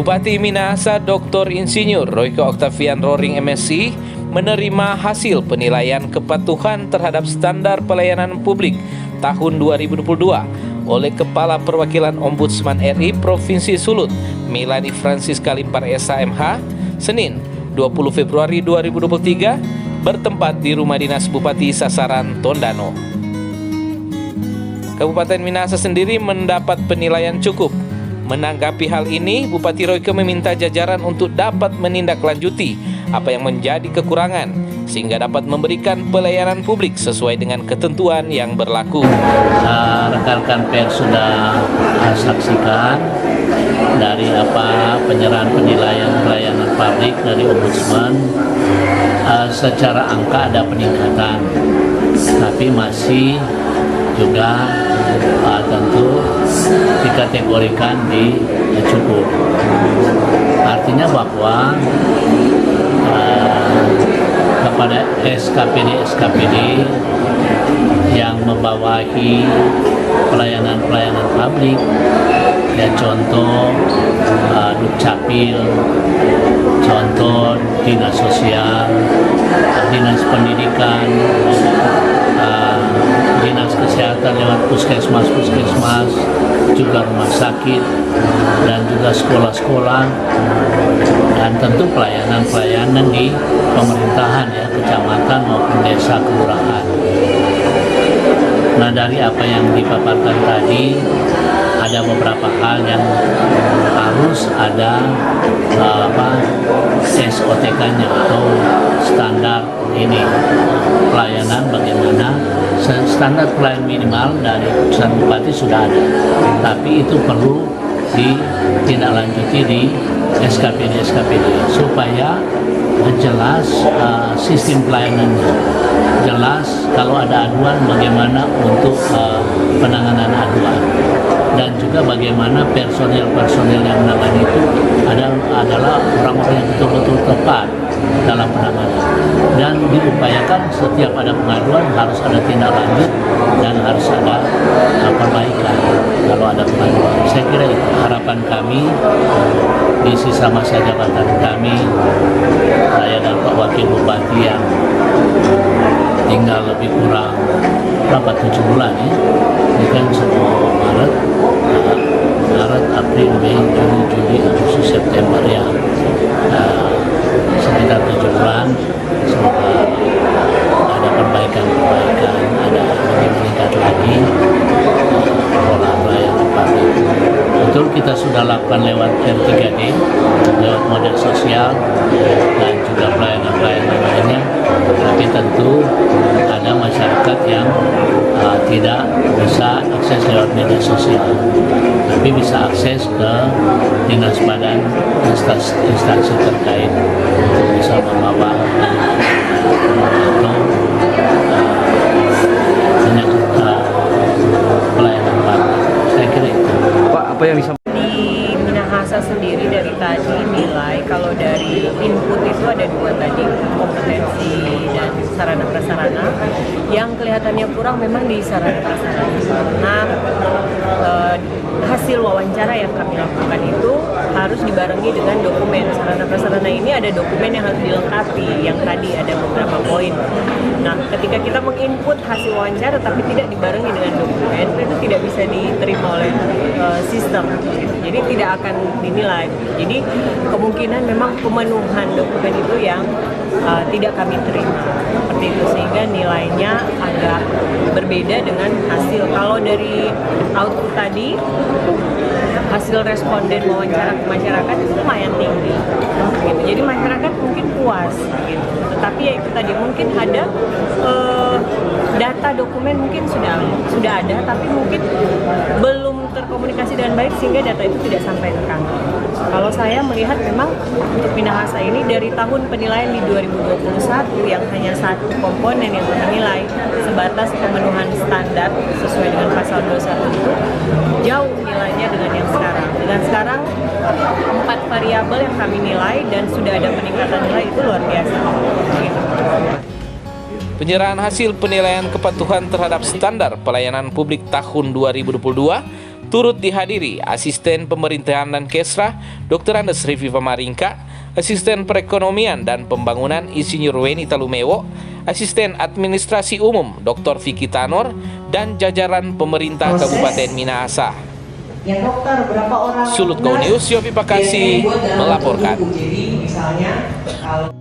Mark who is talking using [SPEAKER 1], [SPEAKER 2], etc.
[SPEAKER 1] Bupati Minahasa Dr. Insinyur Royke Octavian Roring MSc menerima hasil penilaian kepatuhan terhadap standar pelayanan publik tahun 2022 oleh Kepala Perwakilan Ombudsman RI Provinsi Sulut, Melanie Francisca Limpar SHMH, Senin 20 Februari 2023, bertempat di Rumah Dinas Bupati Sasaran, Tondano. Kabupaten Minahasa sendiri mendapat penilaian cukup. Menanggapi hal ini, Bupati Royke meminta jajaran untuk dapat menindaklanjuti apa yang menjadi kekurangan, sehingga dapat memberikan pelayanan publik sesuai dengan ketentuan yang berlaku.
[SPEAKER 2] Rekan-rekan pers sudah saksikan dari penyerahan penilaian pelayanan publik dari Ombudsman. Secara angka ada peningkatan, tapi masih juga tentu dikategorikan di cukup. Artinya bahwa kepada SKPD yang membawahi pelayanan publik, ya contoh Dukcapil, contoh Dinas Sosial, Dinas Pendidikan, Dinas Kesehatan lewat puskesmas, juga rumah sakit, dan juga sekolah-sekolah, dan tentu pelayanan di pemerintahan, ya, kecamatan maupun desa kelurahan. Nah, dari apa yang dipaparkan tadi, ada beberapa hal yang harus ada SOTK-nya atau standar ini pelayanan. Bagaimana standar pelayanan minimal dari keputusan bupati sudah ada, tapi itu perlu ditindaklanjuti di SKPD supaya jelas sistem pelayanannya, jelas kalau ada aduan bagaimana untuk penanganan aduan, dan juga bagaimana personil yang menangani itu adalah orang-orang yang betul-betul tepat dalam penanganan, dan diupayakan setiap ada pengaduan harus ada tindak lanjut dan harus ada perbaikan kalau ada pengaduan. Saya kira itu harapan kami di sisa masa jabatan kami, saya dan Pak Wakil Bupati yang tinggal lebih kurang 7 bulan, ya. Ini kan semua Maret, April, Mei, Juni, Juli, Agustus, September, ya. Sekitar 7 bulan, semoga ada perbaikan, ada lebih meningkat lagi pola pelayanan publik. Betul, kita sudah lakukan lewat R3D, lewat model sosial, dan juga pelayanan lainnya, tapi tentu ada masyarakat yang tidak bisa akses lewat media sosial, tapi bisa akses ke dinas badan instansi terkait untuk bisa membawa atau pelayanan publik. Saya kira itu.
[SPEAKER 3] Pak, apa yang bisa
[SPEAKER 4] di Minahasa sendiri dari tadi nilai kalau dari input itu ada 2 tadi, kompetensi dan sarana prasarana. Yang kelihatannya kurang memang di sarana prasarana. Nah, hasil wawancara yang kami lakukan itu harus dibarengi dengan dokumen. Sarana prasarana ini ada dokumen yang harus dilengkapi, yang tadi ada beberapa poin. Nah, ketika kita menginput hasil wawancara tapi tidak dibarengi dengan dokumen, itu tidak bisa diterima oleh sistem. Jadi tidak akan dinilai. Jadi kemungkinan memang pemenuhan dokumen itu yang tidak kami terima. Seperti itu, sehingga nilainya agak berbeda dengan hasil. Kalau dari output tadi, hasil responden wawancara ke masyarakat itu lumayan tinggi, gitu. Jadi masyarakat mungkin puas, gitu. Tetapi ya itu tadi, mungkin ada data dokumen mungkin sudah ada, tapi mungkin belum terkomunikasi dengan baik sehingga data itu tidak sampai ke kami. Kalau saya melihat memang untuk Minahasa ini dari tahun penilaian di 2021 yang hanya 1 komponen yang menilai sebatas pemenuhan standar sesuai dengan pasal 21 itu jauh nilainya dengan yang sekarang. Dengan sekarang 4 variabel yang kami nilai dan sudah ada peningkatan nilai itu luar biasa. Gitu.
[SPEAKER 1] Penyerahan hasil penilaian kepatuhan terhadap standar pelayanan publik tahun 2022 turut dihadiri Asisten Pemerintahan dan Kesra Dr. Andes Riviva Maringka, Asisten Perekonomian dan Pembangunan Insinyur Weni Talumewo, Asisten Administrasi Umum Dr. Vicky Tanor, dan jajaran pemerintah Kabupaten Minahasa.
[SPEAKER 3] Ya dokter, berapa orang?
[SPEAKER 1] Sulut Go News, Yofi Pakasi melaporkan.
[SPEAKER 3] Jadi misalnya kalau